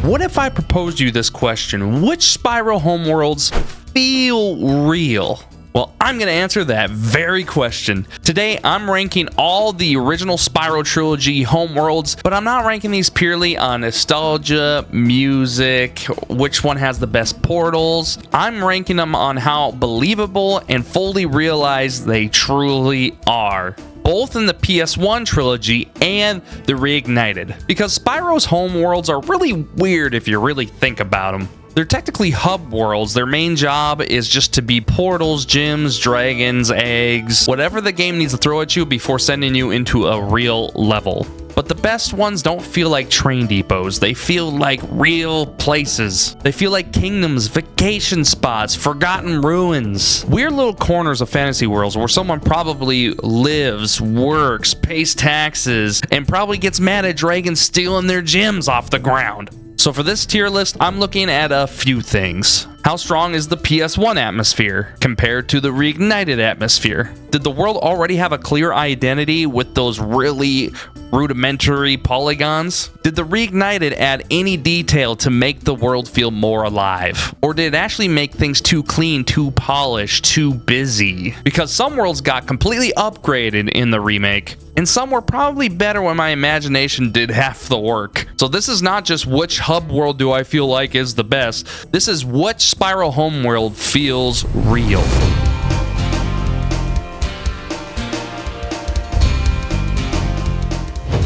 What if I proposed you this question? Which Spyro Homeworlds feel real? Well, I'm going to answer that very question. Today, I'm ranking all the original Spyro Trilogy Homeworlds, but I'm not ranking these purely on nostalgia, music, which one has the best portals. I'm ranking them on how believable and fully realized they truly are, both in the PS1 trilogy and the Reignited. Because Spyro's homeworlds are really weird if you really think about them. They're technically hub worlds. Their main job is just to be portals, gyms, dragons, eggs, whatever the game needs to throw at you before sending you into a real level. But the best ones don't feel like train depots. They feel like real places. They feel like kingdoms, vacation spots, forgotten ruins. Weird little corners of fantasy worlds where someone probably lives, works, pays taxes, and probably gets mad at dragons stealing their gems off the ground. So for this tier list, I'm looking at a few things. How strong is the PS1 atmosphere compared to the Reignited atmosphere? Did the world already have a clear identity with those really rudimentary polygons? Did the Reignited add any detail to make the world feel more alive? Or did it actually make things too clean, too polished, too busy? Because some worlds got completely upgraded in the remake, and some were probably better when my imagination did half the work. So this is not just which hub world do I feel like is the best. This is which Spyro Homeworld feels real.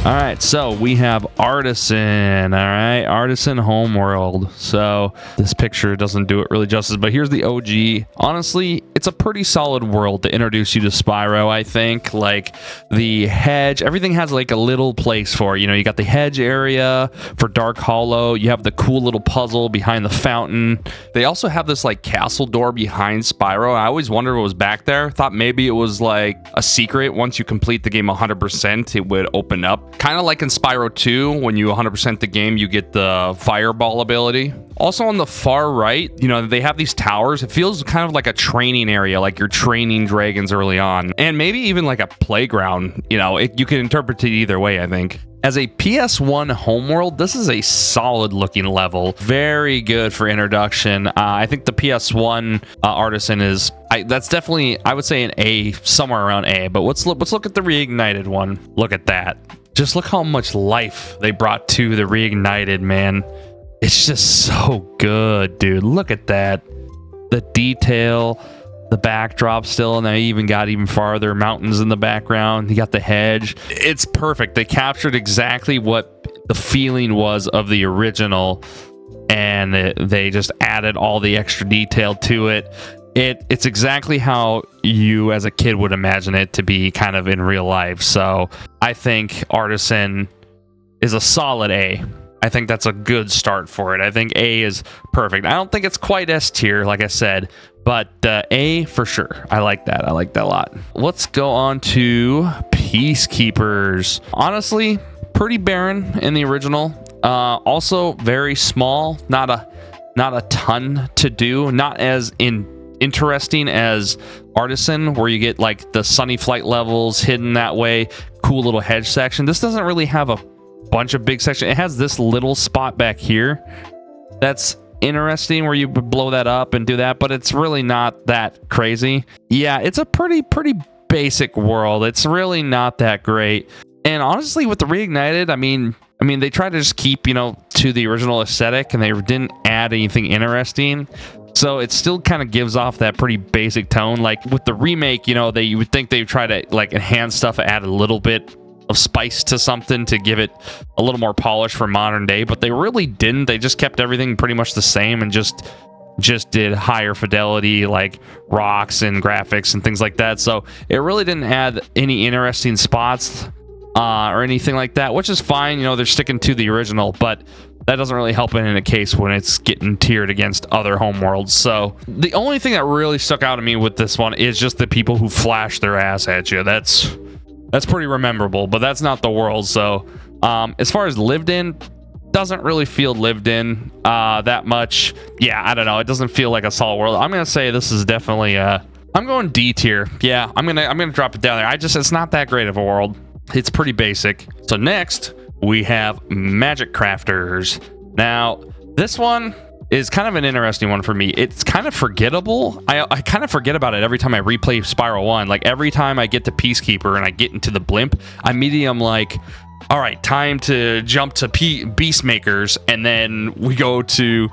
All right, so we have Artisan. All right, Artisan Homeworld. So this picture doesn't do it really justice, but here's the OG. Honestly, it's a pretty solid world to introduce you to Spyro, I think. Like the hedge, everything has like a little place for it. You know, you got the hedge area for Dark Hollow. You have the cool little puzzle behind the fountain. They also have this like castle door behind Spyro. I always wondered what was back there. Thought maybe it was like a secret. Once you complete the game 100%, it would open up. Kind of like in Spyro 2, when you 100% the game, you get the fireball ability. Also on the far right, you know, they have these towers. It feels kind of like a training area, like you're training dragons early on. And maybe even like a playground. You know, you can interpret it either way, I think. As a PS1 homeworld, this is a solid looking level. Very good for introduction. I think the PS1 Artisan is, that's definitely, I would say an A, somewhere around A. But let's look at the Reignited one. Look at that. Just look how much life they brought to the Reignited, man. It's just so good, dude. Look at that. The detail, the backdrop still, and they even got even farther mountains in the background. You got the hedge. It's perfect. They captured exactly what the feeling was of the original, and they just added all the extra detail to it. It's exactly how you as a kid would imagine it to be kind of in real life. So I think Artisan is a solid A. I think that's a good start for it. I think A is perfect. I don't think it's quite S tier, like I said, but A for sure. I like that. I like that a lot. Let's go on to Peacekeepers. Honestly, pretty barren in the original. Also very small. Not a ton to do. Not as interesting as Artisan, where you get like the Sunny Flight levels hidden that way. Cool little hedge section. This doesn't really have a bunch of big sections. It has this little spot back here that's interesting where you blow that up and do that, but it's really not that crazy. Yeah, it's a pretty basic world. It's really not that great. And honestly, with the Reignited, I mean they tried to just keep, you know, to the original aesthetic, and they didn't add anything interesting. So it still kind of gives off that pretty basic tone. Like with the remake, you know, you would think they try to like enhance stuff, add a little bit of spice to something to give it a little more polish for modern day, but they really didn't. They just kept everything pretty much the same and just did higher fidelity like rocks and graphics and things like that. So it really didn't add any interesting spots or anything like that, which is fine. You know, they're sticking to the original, but that doesn't really help in a case when it's getting tiered against other homeworlds. So the only thing that really stuck out to me with this one is just the people who flash their ass at you. That's pretty memorable, but that's not the world. So as far as lived in, doesn't really feel lived in that much. Yeah, I don't know. It doesn't feel like a solid world. I'm gonna say this is definitely I'm going D tier. Yeah, I'm gonna drop it down there. It's not that great of a world. It's pretty basic. So next we have Magic Crafters. Now, this one is kind of an interesting one for me. It's kind of forgettable. I kind of forget about it every time I replay Spyro 1. Like, every time I get to Peacekeeper and I get into the blimp, I immediately am like, all right, time to jump to Beastmakers, and then we go to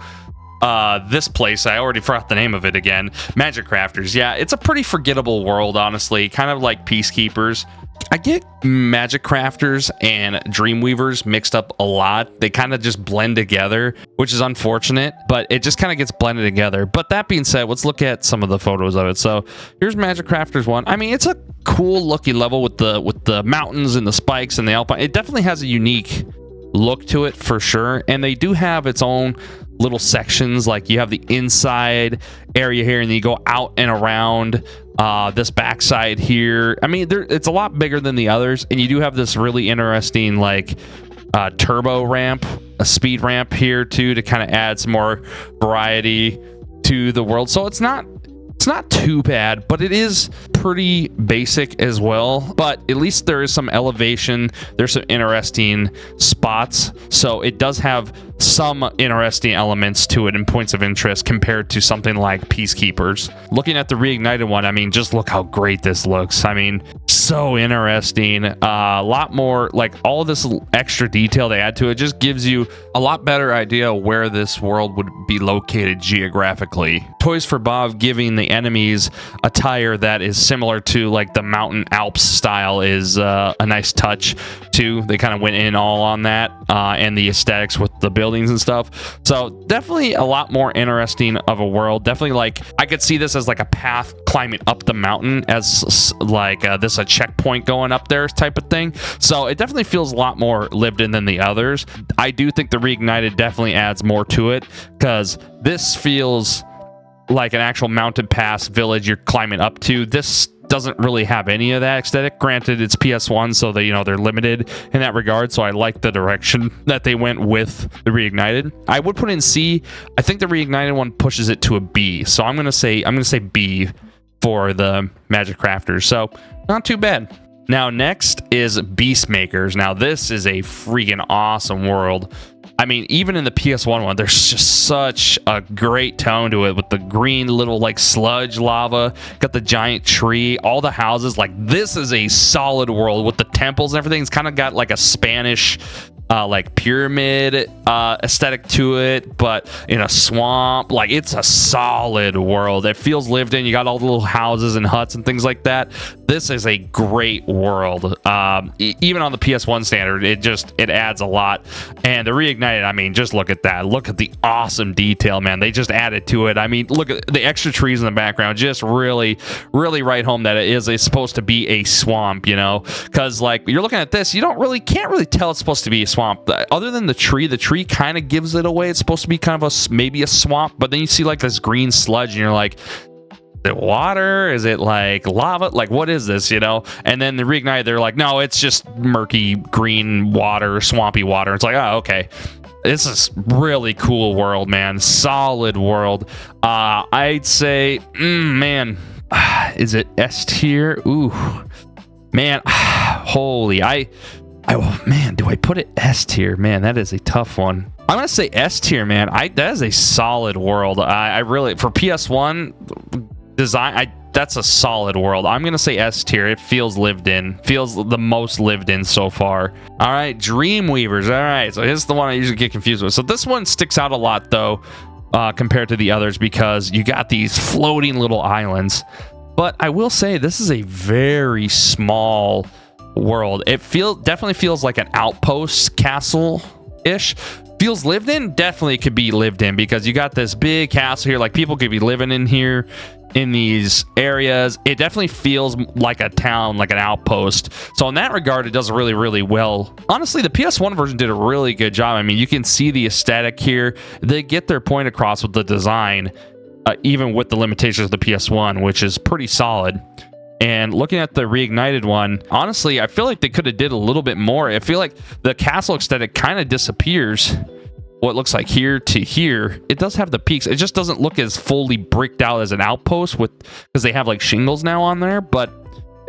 this place. I already forgot the name of it again. Magic Crafters. Yeah, it's a pretty forgettable world, honestly. Kind of like Peacekeepers. I get Magic Crafters and Dreamweavers mixed up a lot. They kind of just blend together, which is unfortunate, but it just kind of gets blended together. But that being said, let's look at some of the photos of it. So here's Magic Crafters 1. I mean, it's a cool looking level with the mountains and the spikes and the alpine. It definitely has a unique look to it for sure, and they do have its own little sections. Like, you have the inside area here, and then you go out and around this backside here. I mean, it's a lot bigger than the others, and you do have this really interesting like turbo ramp, a speed ramp here too, to kind of add some more variety to the world. So it's not too bad, but it is pretty basic as well. But at least there is some elevation. There's some interesting spots. So it does have some interesting elements to it and points of interest compared to something like Peacekeepers. Looking at the Reignited one, I mean, just look how great this looks. I mean, so interesting. A lot more, like, all this extra detail they add to it just gives you a lot better idea where this world would be located geographically. Toys for Bob giving the enemies attire that is similar to like the Mountain Alps style is a nice touch too. They kind of went in all on that, and the aesthetics with the buildings and stuff. So definitely a lot more interesting of a world. Definitely, like, I could see this as like a path climbing up the mountain, as like this a checkpoint going up there type of thing. So it definitely feels a lot more lived in than the others. I do think the Reignited definitely adds more to it, because this feels like an actual mountain pass village you're climbing up to. This doesn't really have any of that aesthetic. Granted, it's PS1, so they, they're limited in that regard. So I like the direction that they went with the Reignited. I would put in C. I think the Reignited one pushes it to a B. So I'm gonna say B for the Magic Crafters. So not too bad. Now next is Beastmakers. Now this is a freaking awesome world. I mean, even in the PS1 one, there's just such a great tone to it with the green little like sludge lava, got the giant tree, all the houses. Like, this is a solid world with the temples and everything. It's kind of got like a Spanish like pyramid aesthetic to it, but in a swamp. Like, it's a solid world. It feels lived in. You got all the little houses and huts and things like that. This is a great world. Even on the PS1 standard, it adds a lot. And the Reignited, I mean, just look at that. Look at the awesome detail, man. They just added to it. I mean, look at the extra trees in the background. Just really, really write home that it is supposed to be a swamp, because like, you're looking at this, can't really tell it's supposed to be a swamp. Other than the tree kind of gives it away. It's supposed to be kind of maybe a swamp, but then you see like this green sludge and you're like, is it water? Is it like lava? Like, what is this, And then the Reignited, they're like, no, it's just murky green water, swampy water. It's like, oh, okay. This is really cool world, man. Solid world. I'd say, man, is it S tier? Ooh, man, holy, oh man, do I put it S tier? Man, that is a tough one. I'm gonna say S tier, man. That is a solid world. I really, for PS1 design, that's a solid world. I'm gonna say S tier. It feels lived in. Feels the most lived in so far. All right, Dreamweavers. All right, so here's the one I usually get confused with. So this one sticks out a lot though, compared to the others, because you got these floating little islands. But I will say this is a very small world. It definitely feels like an outpost castle ish. Feels lived in. Definitely could be lived in, because you got this big castle here. Like, people could be living in here in these areas. It definitely feels like a town, like an outpost. So in that regard, it does really, really well. Honestly, the PS1 version did a really good job. I mean, you can see the aesthetic here. They get their point across with the design, even with the limitations of the PS1, which is pretty solid. And looking at the Reignited one, honestly, I feel like they could have did a little bit more. I feel like the castle aesthetic kind of disappears. What looks like here to here, it does have the peaks. It just doesn't look as fully bricked out as an outpost, because they have like shingles now on there. But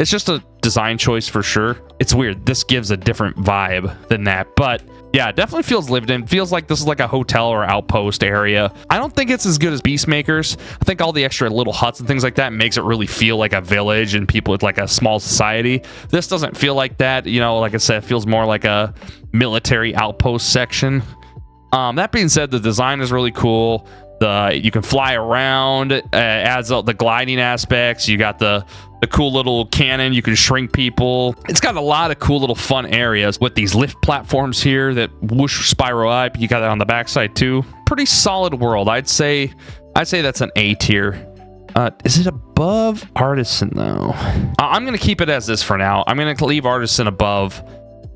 It's just a design choice for sure. It's weird. This gives a different vibe than that, but yeah, it definitely feels lived in. Feels like this is like a hotel or outpost area. I don't think it's as good as Peacemakers. I think all the extra little huts and things like that makes it really feel like a village and people with like a small society. This doesn't feel like that. You know, like I said, it feels more like a military outpost section. That being said, the design is really cool. You can fly around, adds the gliding aspects. You got the cool little cannon. You can shrink people. It's got a lot of cool little fun areas with these lift platforms here that whoosh Spyro up. You got that on the backside too. Pretty solid world. I'd say that's an A tier. Is it above Artisan though? I'm gonna keep it as this for now. I'm gonna leave Artisan above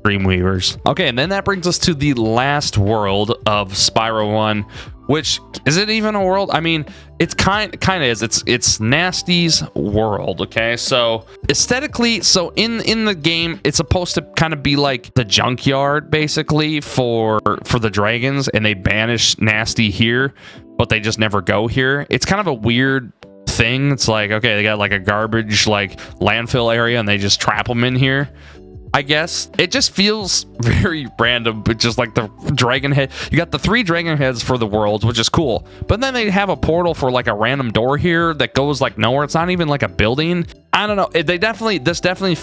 Dreamweavers. Okay, and then that brings us to the last world of Spyro 1, which is it even a world? I mean, it's kind of is. It's Nasty's world. Okay, so aesthetically, so in the game, it's supposed to kind of be like the junkyard basically for the dragons, and they banish Nasty here, but they just never go here. It's kind of a weird thing. It's like, okay, they got like a garbage like landfill area, and they just trap them in here. I guess it just feels very random, but just like the dragon head. You got the 3 dragon heads for the worlds, which is cool, but then they have a portal for like a random door here that goes like nowhere. It's not even like a building. I don't know. This definitely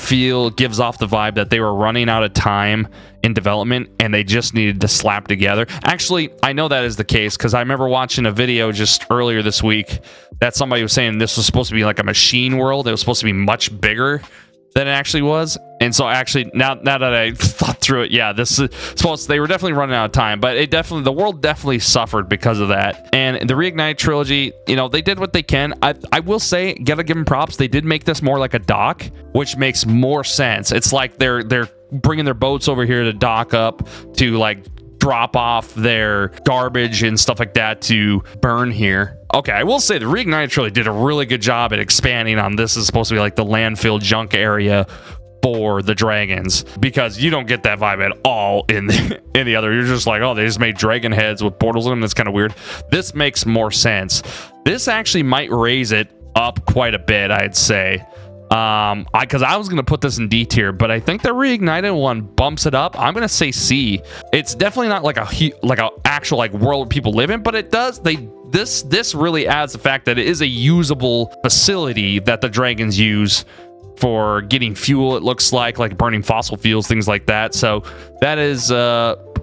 gives off the vibe that they were running out of time in development and they just needed to slap together. Actually, I know that is the case because I remember watching a video just earlier this week that somebody was saying this was supposed to be like a machine world. It was supposed to be much bigger than it actually was. And so actually now that I thought through it, yeah, this is supposed they were definitely running out of time, but the world definitely suffered because of that. And the Reignited Trilogy, you know, they did what they can. I will say, gotta give them props, they did make this more like a dock, which makes more sense. It's like they're bringing their boats over here to dock up to like drop off their garbage and stuff like that to burn here. Okay, I will say the Reignited Trilogy did a really good job at expanding on this. Is supposed to be like the landfill junk area for the dragons, because you don't get that vibe at all in the other. You're just like, oh, they just made dragon heads with portals in them. That's kind of weird. This makes more sense. This actually might raise it up quite a bit, I'd say. Because I was gonna put this in D tier, but I think the Reignited one bumps it up. I'm gonna say C. It's definitely not like a actual like world where people live in, but it does. This really adds the fact that it is a usable facility that the dragons use for getting fuel. It looks like burning fossil fuels, things like that. So that is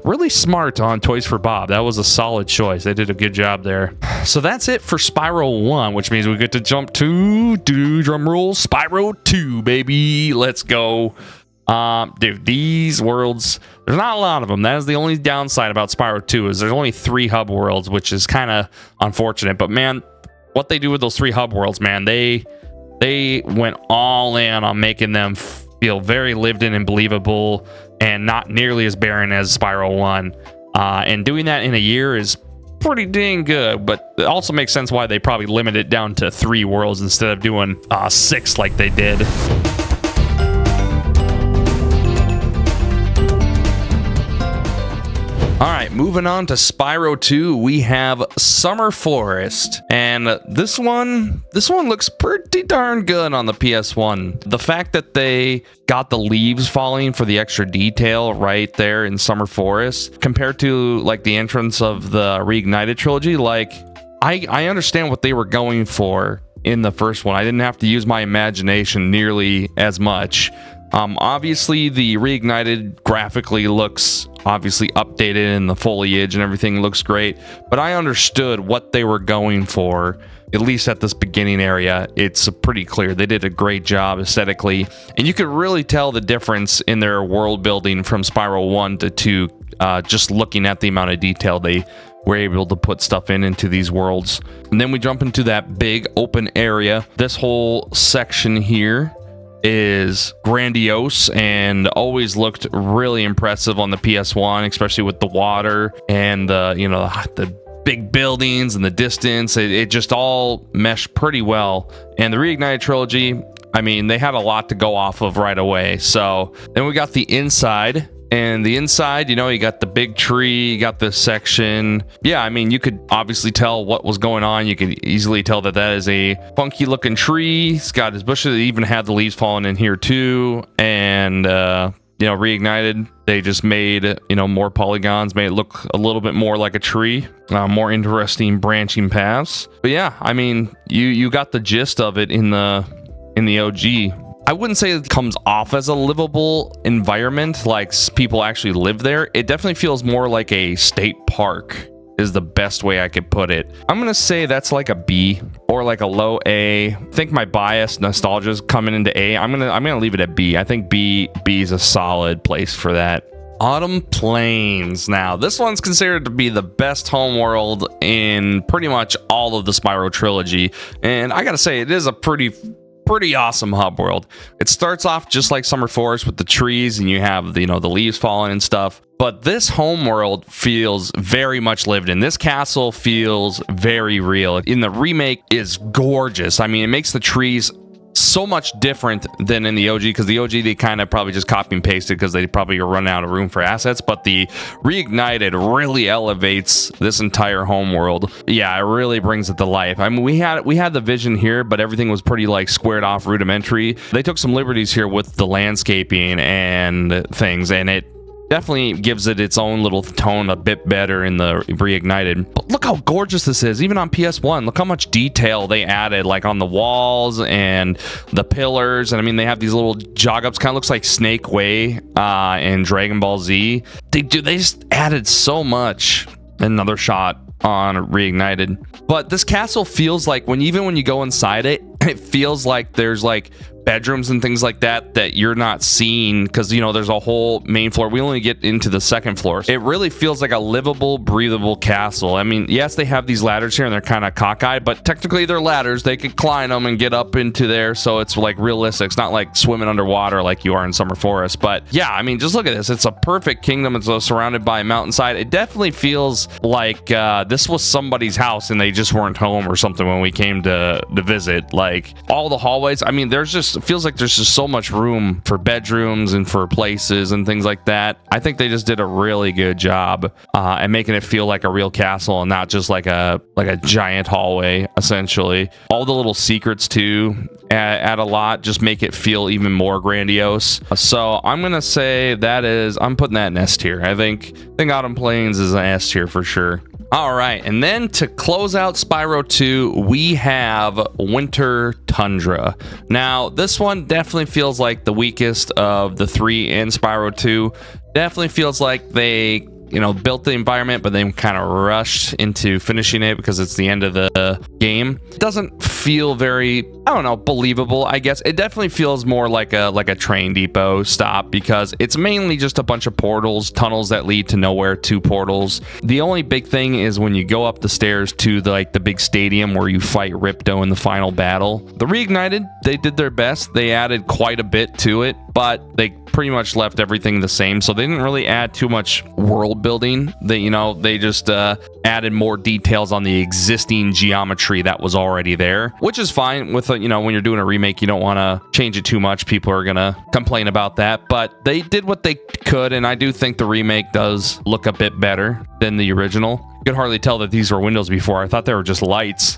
really smart on Toys for Bob. That was a solid choice. They did a good job there. So that's it for Spyro 1, which means we get to jump to drum roll, Spyro 2, baby. Let's go. Dude, these worlds, there's not a lot of them. That is the only downside about Spyro 2, is there's only 3 hub worlds, which is kind of unfortunate. But man, what they do with those 3 hub worlds, man, they went all in on making them feel very lived in and believable, and not nearly as barren as Spyro 1. And doing that in a year is pretty dang good, but it also makes sense why they probably limited it down to 3 worlds instead of doing 6 like they did. All right, moving on to Spyro 2, we have Summer Forest, and this one looks pretty darn good on the PS1. The fact that they got the leaves falling for the extra detail right there in Summer Forest, compared to like the entrance of the Reignited Trilogy, like I understand what they were going for in the first one. I didn't have to use my imagination nearly as much. Obviously the Reignited graphically looks obviously updated, and the foliage and everything looks great, but I understood what they were going for, at least at this beginning area. It's pretty clear they did a great job aesthetically, and you could really tell the difference in their world building from Spyro 1 to 2, just looking at the amount of detail they were able to put stuff into these worlds. And then we jump into that big open area. This whole section here is grandiose and always looked really impressive on the PS1, especially with the water and the big buildings and the distance. It just all meshed pretty well. And the Reignited Trilogy, I mean, they had a lot to go off of right away. So then we got the inside, And the inside, you know, you got the big tree, you got this section. Yeah, I mean, you could obviously tell what was going on. You could easily tell that that is a funky looking tree. It's got his bushes. It even had the leaves falling in here too. And, you know, Reignited, they just made, you know, more polygons, made it look a little bit more like a tree, more interesting branching paths. But yeah, I mean, you got the gist of it in the OG. I wouldn't say it comes off as a livable environment, like people actually live there. It definitely feels more like a state park is the best way I could put it. I'm gonna say that's like a B or like a low A. I think my bias nostalgia is coming into A. I'm gonna leave it at B. I think B is a solid place for that. Autumn Plains. Now, this one's considered to be the best homeworld in pretty much all of the Spyro trilogy, and I gotta say it is a pretty awesome hub world. It starts off just like Summer Forest with the trees, and you have the, you know, the leaves falling and stuff. But this homeworld feels very much lived in. This castle feels very real. In the remake is gorgeous. I mean, it makes the trees so much different than in the OG, because the OG they kind of probably just copy and pasted because they probably are running out of room for assets, but the Reignited really elevates this entire homeworld. Yeah, it really brings it to life. I mean, we had the vision here, but everything was pretty like squared off, rudimentary. They took some liberties here with the landscaping and things, and it definitely gives it its own little tone a bit better in the Reignited. But look how gorgeous this is. Even on PS1, look how much detail they added, like on the walls and the pillars. And I mean, they have these little jog ups, kind of looks like Snake Way in Dragon Ball Z. They just added so much. Another shot on Reignited. But this castle feels like even when you go inside it, it feels like there's like bedrooms and things like that you're not seeing, because, you know, there's a whole main floor. We only get into the second floor. It really feels like a livable, breathable castle. I mean, yes, they have these ladders here and they're kind of cockeyed, but technically they're ladders. They could climb them and get up into there, so it's like realistic. It's not like swimming underwater like you are in Summer Forest. But yeah, I mean, just look at this. It's a perfect kingdom. It's surrounded by a mountainside. It definitely feels like this was somebody's house and they just weren't home or something when we came to visit. Like all the hallways, I mean, it feels like there's just so much room for bedrooms and for places and things like that. I think they just did a really good job at making it feel like a real castle and not just like a giant hallway, essentially. All the little secrets too add a lot, just make it feel even more grandiose. So I'm gonna say I'm putting that in S tier. I think Autumn Plains is an S tier for sure. All right, and then to close out Spyro 2, we have Winter Tundra. Now, this one definitely feels like the weakest of the three in Spyro 2. Definitely feels like they, you know, built the environment, but they kind of rushed into finishing it because it's the end of the game. It doesn't feel very, I don't know, believable, I guess. It definitely feels more like a train depot stop, because it's mainly just a bunch of portals, tunnels that lead to nowhere, two portals. The only big thing is when you go up the stairs to the big stadium where you fight Ripto in the final battle. The Reignited, they did their best. They added quite a bit to it, but they pretty much left everything the same, so they didn't really add too much world building. They just added more details on the existing geometry that was already there, which is fine with when you're doing a remake. You don't want to change it too much. People are gonna complain about that, but they did what they could, and I do think the remake does look a bit better than the original. You could hardly tell that these were windows before. I thought they were just lights.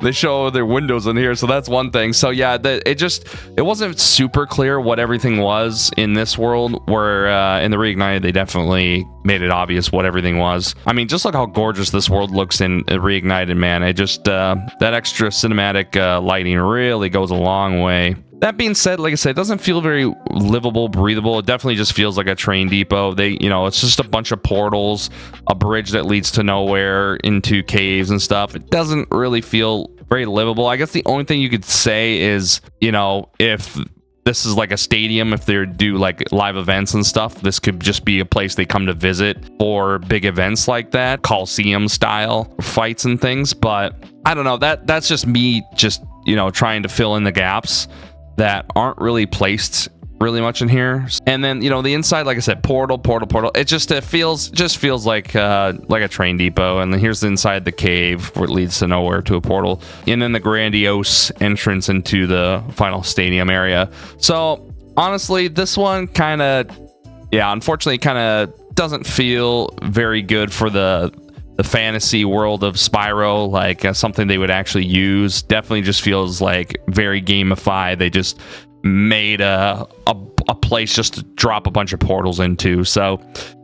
They show their windows in here, so that's one thing. So yeah, it wasn't super clear what everything was in this world, where in the Reignited they definitely made it obvious what everything was. I mean, just look how gorgeous this world looks in Reignited, man. It just that extra cinematic lighting really goes a long way. That being said, like I said, it doesn't feel very livable, breathable. It definitely just feels like a train depot. It's just a bunch of portals, a bridge that leads to nowhere into caves and stuff. It doesn't really feel very livable. I guess the only thing you could say is, if this is like a stadium, if they do like live events and stuff, this could just be a place they come to visit for big events like that, Coliseum style fights and things. But I don't know, that's just me trying to fill in the gaps that aren't really placed really much in here. And then the inside, like I said, portal. It feels like a train depot. And then here's the inside the cave where it leads to nowhere, to a portal, and then the grandiose entrance into the final stadium area. So honestly, this one kind of yeah, unfortunately, kind of doesn't feel very good for the fantasy world of Spyro, like something they would actually use. Definitely just feels like very gamified. They just made a place just to drop a bunch of portals into. So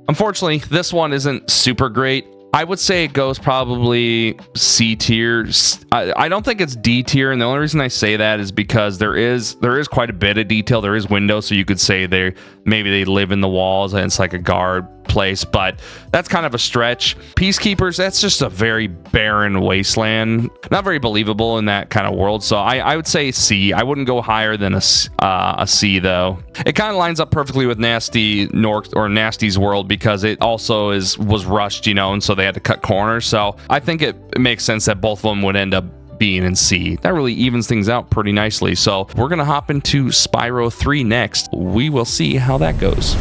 unfortunately, this one isn't super great. I would say it goes probably C tier. I don't think it's D tier, and the only reason I say that is because there is quite a bit of detail. There is windows, so you could say maybe they live in the walls and it's like a guard place, but that's kind of a stretch. Peacekeepers, that's just a very barren wasteland, not very believable in that kind of world. So I would say C. I wouldn't go higher than a C though. It kind of lines up perfectly with Nasty's world because it also was rushed, and so they had to cut corners. So I think it makes sense that both of them would end up being in C. That really evens things out pretty nicely. So we're gonna hop into Spyro 3 next. We will see how that goes.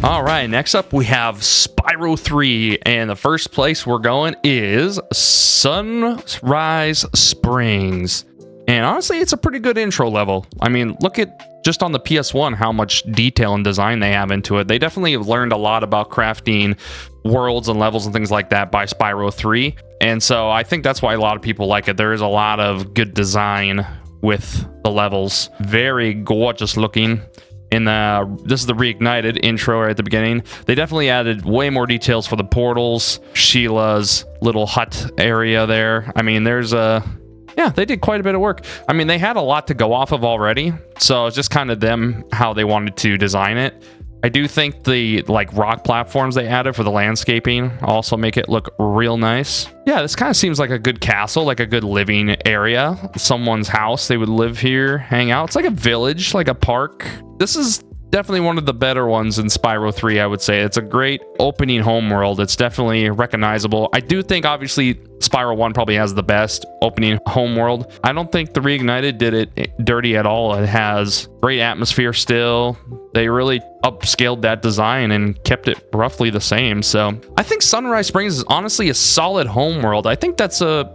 All right, next up we have Spyro 3, and the first place we're going is Sunrise Springs. And honestly, it's a pretty good intro level. I mean, look at just on the PS1 how much detail and design they have into it. They definitely have learned a lot about crafting worlds and levels and things like that by Spyro 3. And so I think that's why a lot of people like it. There is a lot of good design with the levels. Very gorgeous looking. This is the Reignited intro right at the beginning. They definitely added way more details for the portals, Sheila's little hut area there. I mean, they did quite a bit of work. I mean, they had a lot to go off of already, so it's just kind of them how they wanted to design it. I do think the rock platforms they added for the landscaping also make it look real nice. Yeah, this kind of seems like a good castle, like a good living area. Someone's house, they would live here, hang out. It's like a village, like a park. This is definitely one of the better ones in Spyro 3, I would say. It's a great opening homeworld. It's definitely recognizable. I do think, obviously, Spyro 1 probably has the best opening homeworld. I don't think the Reignited did it dirty at all. It has great atmosphere still. They really upscaled that design and kept it roughly the same. So I think Sunrise Springs is honestly a solid homeworld. I think that's an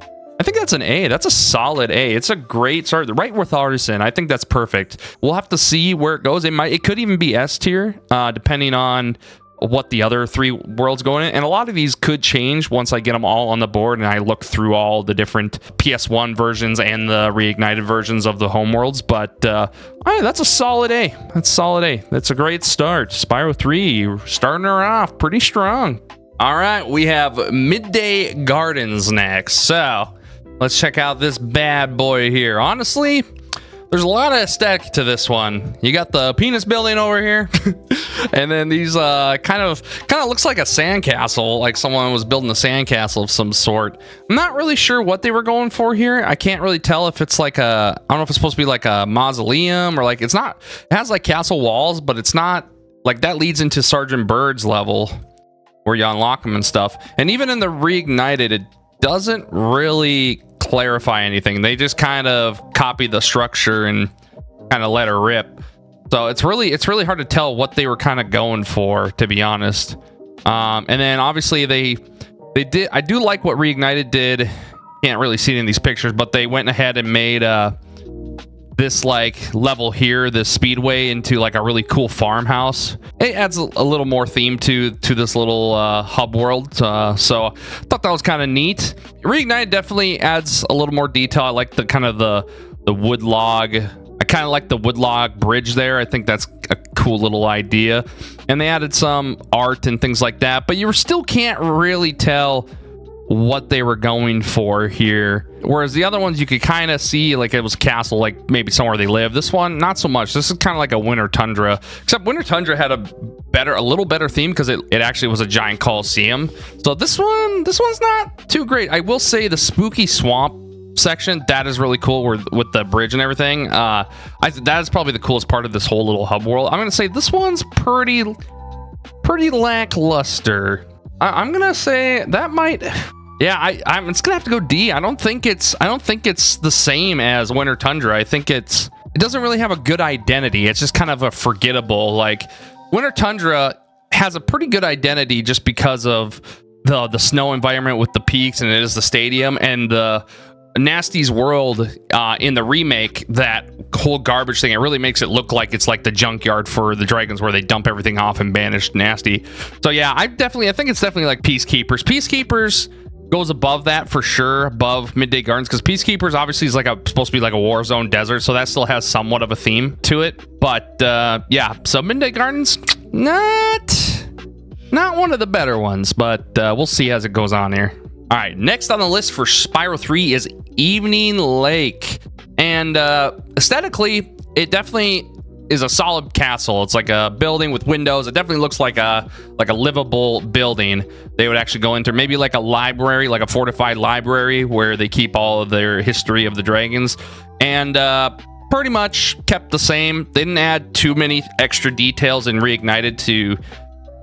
A. That's a solid A. It's a great start. Right with Artisan. I think that's perfect. We'll have to see where it goes. It could even be S tier, depending on what the other 3 worlds go in. And a lot of these could change once I get them all on the board and I look through all the different PS1 versions and the Reignited versions of the homeworlds. But that's a solid A. That's solid A. That's a great start. Spyro 3 starting her off pretty strong. All right, we have Midday Gardens next. So let's check out this bad boy here. Honestly, there's a lot of aesthetic to this one. You got the penis building over here, and then these kind of looks like a sandcastle, like someone was building a sandcastle of some sort. I'm not really sure what they were going for here. I can't really tell if it's like I don't know if it's supposed to be like a mausoleum or like it's not. It has like castle walls, but it's not like that leads into Sergeant Bird's level where you unlock them and stuff. And even in the Reignited, it doesn't really clarify anything. They just kind of copy the structure and kind of let her rip. So it's really hard to tell what they were kind of going for, to be honest. And then obviously they did. I do like what Reignited did. Can't really see it in these pictures, but they went ahead and made this like level here, this speedway, into like a really cool farmhouse. It adds a little more theme to this little hub world, so I thought that was kind of neat. Reignited definitely adds a little more detail. I like the kind of the wood log. I kind of like the wood log bridge there. I think that's a cool little idea, and they added some art and things like that, but you still can't really tell what they were going for here. Whereas the other ones you could kind of see like it was a castle, like maybe somewhere they live. This one, not so much. This is kind of like a Winter Tundra, except Winter Tundra had a little better theme because it actually was a giant coliseum. So this one's not too great. I will say the spooky swamp section, that is really cool with the bridge and everything. That is probably the coolest part of this whole little hub world. I'm gonna say this one's pretty lackluster. I'm gonna say that might. Yeah, it's gonna have to go D. I don't think it's the same as Winter Tundra. I think it doesn't really have a good identity. It's just kind of a forgettable. Like Winter Tundra has a pretty good identity just because of the snow environment with the peaks, and it is the stadium, and the Nasty's world in the remake, that whole garbage thing, it really makes it look like it's like the junkyard for the dragons where they dump everything off and banish Nasty. So yeah, I think it's definitely like Peacekeepers. Peacekeepers goes above that for sure, above Midday Gardens, because Peacekeepers obviously is like supposed to be like a war zone desert, so that still has somewhat of a theme to it. But yeah, so Midday Gardens, not one of the better ones, but we'll see as it goes on here. All right, next on the list for Spyro 3 is Evening Lake. And aesthetically, it definitely is a solid castle. It's like a building with windows. It definitely looks like a livable building. They would actually go into maybe like a library, like a fortified library where they keep all of their history of the dragons. And pretty much kept the same. They didn't add too many extra details in Reignited to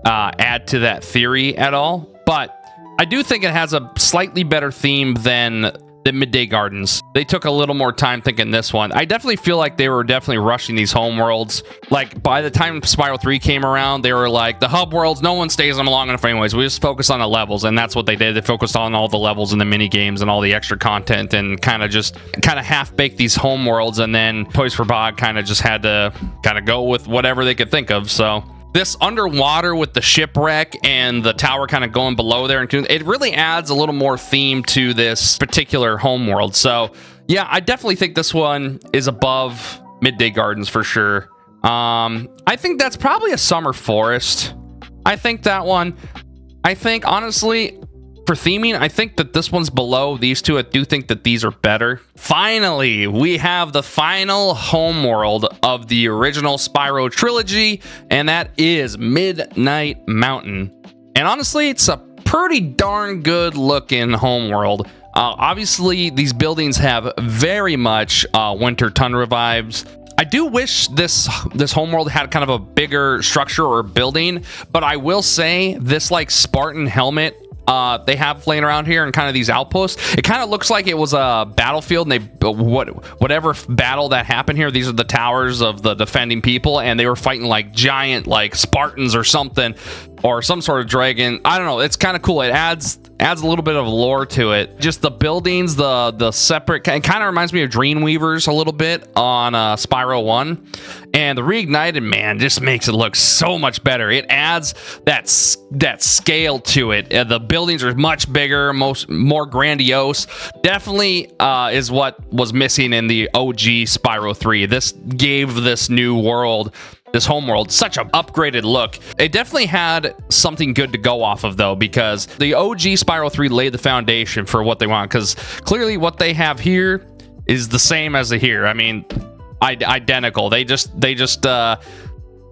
add to that theory at all. But I do think it has a slightly better theme than the Midday Gardens. They took a little more time thinking this one. I definitely feel like they were definitely rushing these homeworlds. Like by the time Spyro 3 came around, they were like, the hub worlds, no one stays them long enough anyways. We just focus on the levels, and that's what they did. They focused on all the levels and the mini games and all the extra content, and kind of half-baked these homeworlds, and then Toys for Bob kind of just had to kind of go with whatever they could think of. So this underwater with the shipwreck and the tower kind of going below there, and it really adds a little more theme to this particular homeworld. So yeah, I definitely think this one is above Midday Gardens for sure. I think that's probably a Summer Forest. I think that one. I think honestly, for theming, I think that this one's below these two. I do think that these are better. Finally, we have the final homeworld of the original Spyro trilogy, and that is Midnight Mountain. And honestly, it's a pretty darn good looking homeworld. Obviously, these buildings have very much Winter Tundra vibes. I do wish this homeworld had kind of a bigger structure or building, but I will say this like Spartan helmet they have laying around here and kind of these outposts, it kind of looks like it was a battlefield, and whatever battle that happened here, these are the towers of the defending people, and they were fighting like giant like Spartans or something, or some sort of dragon. I don't know, it's kind of cool. It adds a little bit of lore to it. Just the buildings, the separate, it kind of reminds me of Dreamweavers a little bit on Spyro 1. And the Reignited, man, just makes it look so much better. It adds that scale to it. The buildings are much bigger, more grandiose. Definitely is what was missing in the OG Spyro 3. This gave this new world, this homeworld, such an upgraded look. It definitely had something good to go off of, though, because the OG Spyro 3 laid the foundation for what they want, because clearly what they have here is the same as the here. I mean, identical. They just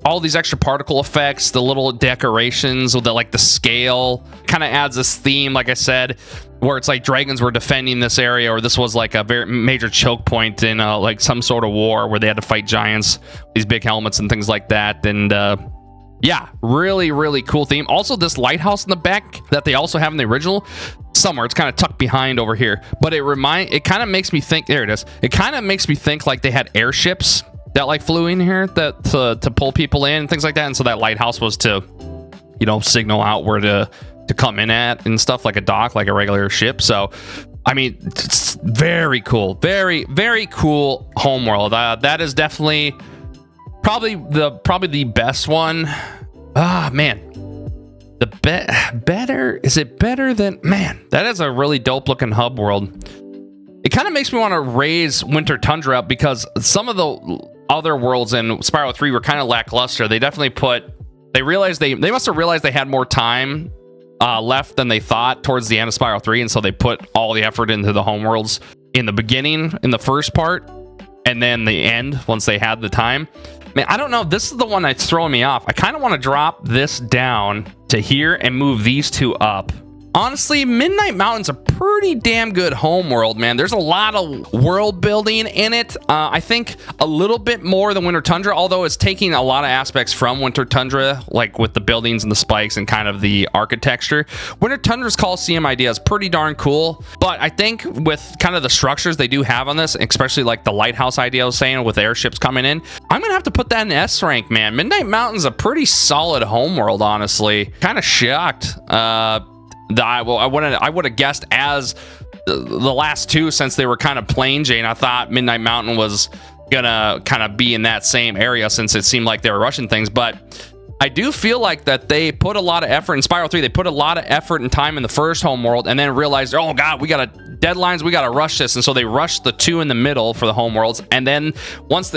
all these extra particle effects, the little decorations with the scale kind of adds this theme, like I said, where it's like dragons were defending this area, or this was like a very major choke point in like some sort of war where they had to fight giants, these big helmets and things like that. And yeah, really cool theme. Also, this lighthouse in the back that they also have in the original, somewhere it's kind of tucked behind over here, but it kind of makes me think, there it is, it kind of makes me think like they had airships that like flew in here that to pull people in and things like that, and so that lighthouse was to, you know, signal out where to come in at and stuff, like a dock, like a regular ship. So I mean, it's very cool, very cool homeworld. That is definitely probably the best one. Man, better, is it better than, man, that is a really dope looking hub world. It kind of makes me want to raise Winter Tundra up, because some of the other worlds in Spyro 3 were kind of lackluster. They definitely realized they must have realized they had more time left than they thought towards the end of Spyro 3, and so they put all the effort into the homeworlds in the beginning, in the first part, and then the end once they had the time. Man, I don't know, this is the one that's throwing me off. I kind of want to drop this down to here and move these two up. Honestly, Midnight Mountain's a pretty damn good homeworld, man. There's a lot of world building in it. I think a little bit more than Winter Tundra, although it's taking a lot of aspects from Winter Tundra, like with the buildings and the spikes and kind of the architecture. Winter Tundra's Coliseum idea is pretty darn cool, but I think with kind of the structures they do have on this, especially like the lighthouse idea I was saying with airships coming in, I'm gonna have to put that in S rank, man. Midnight Mountain's a pretty solid homeworld, honestly. Kind of shocked. I would have guessed as the last two, since they were kind of plain Jane, I thought Midnight Mountain was gonna kind of be in that same area since it seemed like they were rushing things. But I do feel like that they put a lot of effort in Spyro 3. They put a lot of effort and time in the first Homeworld, and then realized, oh god, we got deadlines, we got to rush this, and so they rushed the two in the middle for the Homeworlds. And then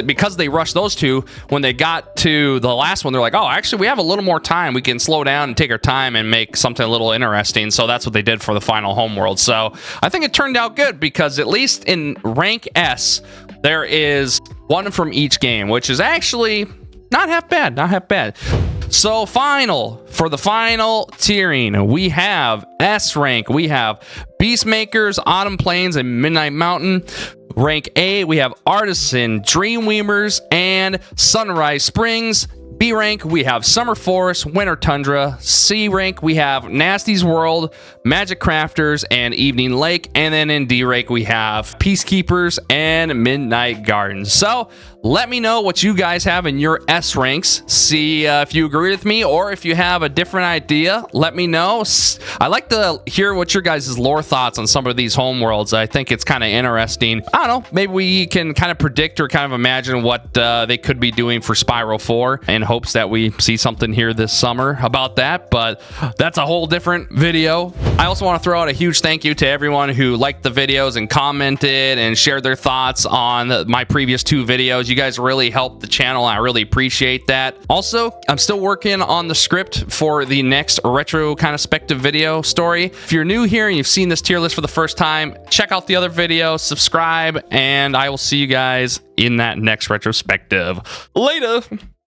because they rushed those two, when they got to the last one, they're like, oh, actually we have a little more time, we can slow down and take our time and make something a little interesting. So that's what they did for the final Homeworld. So I think it turned out good, because at least in rank S there is one from each game, which is actually not half bad, not half bad. So for the final tiering, we have S rank, we have Beastmakers, Autumn Plains, and Midnight Mountain. Rank A, we have Artisan, Dreamweavers, and Sunrise Springs. B rank, we have Summer Forest, Winter Tundra. C rank, we have Nasty's World, Magic Crafters, and Evening Lake. And then in D rank, we have Peacekeepers and Midnight Gardens. So let me know what you guys have in your S ranks. See if you agree with me, or if you have a different idea, let me know. I like to hear what your guys' lore thoughts on some of these homeworlds. I think it's kind of interesting. I don't know, maybe we can kind of predict or kind of imagine what they could be doing for Spyro 4 in hopes that we see something here this summer about that, but that's a whole different video. I also want to throw out a huge thank you to everyone who liked the videos and commented and shared their thoughts on my previous two videos. You guys really helped the channel. I really appreciate that. Also, I'm still working on the script for the next retro kind of spective video story. If you're new here and you've seen this tier list for the first time, check out the other videos, subscribe, and I will see you guys in that next retrospective. Later.